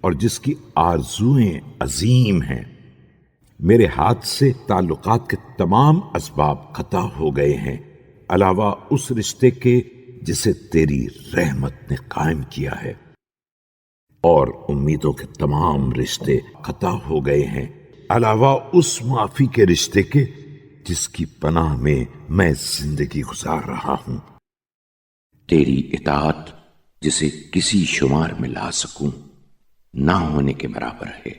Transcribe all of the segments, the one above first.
اور جس کی آرزوئیں عظیم ہیں۔ میرے ہاتھ سے تعلقات کے تمام اسباب قطع ہو گئے ہیں، علاوہ اس رشتے کے جسے تیری رحمت نے قائم کیا ہے، اور امیدوں کے تمام رشتے قطع ہو گئے ہیں، علاوہ اس معافی کے رشتے کے جس کی پناہ میں زندگی گزار رہا ہوں۔ تیری اطاعت جسے کسی شمار میں لا سکوں نہ ہونے کے برابر ہے،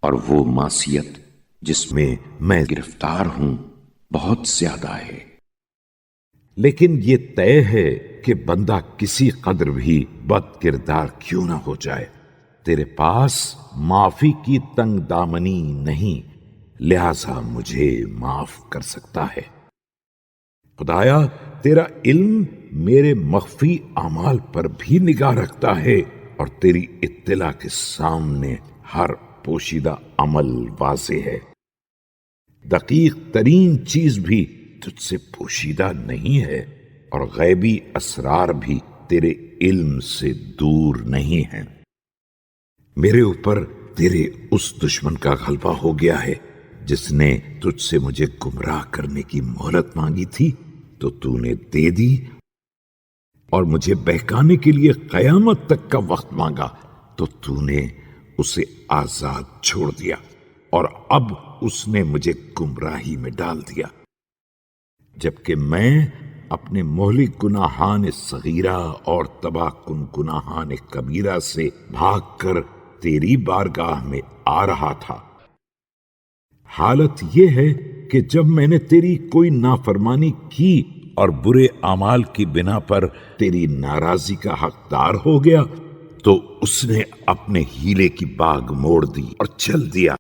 اور وہ معصیت جس میں گرفتار ہوں بہت زیادہ ہے۔ لیکن یہ طے ہے کہ بندہ کسی قدر بھی بد کردار کیوں نہ ہو جائے، تیرے پاس معافی کی تنگ دامنی نہیں، لہذا مجھے معاف کر سکتا ہے۔ خدایا، تیرا علم میرے مخفی اعمال پر بھی نگاہ رکھتا ہے، اور تیری اطلاع کے سامنے ہر پوشیدہ عمل واضح ہے۔ دقیق ترین چیز بھی تجھ سے پوشیدہ نہیں ہے، اور غیبی اسرار بھی تیرے علم سے دور نہیں ہیں۔ میرے اوپر تیرے اس دشمن کا غلبہ ہو گیا ہے جس نے تجھ سے مجھے گمراہ کرنے کی مہلت مانگی تھی تو تو نے دے دی، اور مجھے بہکانے کے لیے قیامت تک کا وقت مانگا تو تو نے اسے آزاد چھوڑ دیا، اور اب اس نے مجھے گمراہی میں ڈال دیا، جبکہ میں اپنے مہلک گناہان صغیرہ اور تباہ کن گناہان کبیرہ سے بھاگ کر تیری بارگاہ میں آ رہا تھا۔ حالت یہ ہے کہ جب میں نے تیری کوئی نافرمانی کی اور برے اعمال کی بنا پر تیری ناراضی کا حقدار ہو گیا تو اس نے اپنے ہیلے کی باگ موڑ دی اور چل دیا۔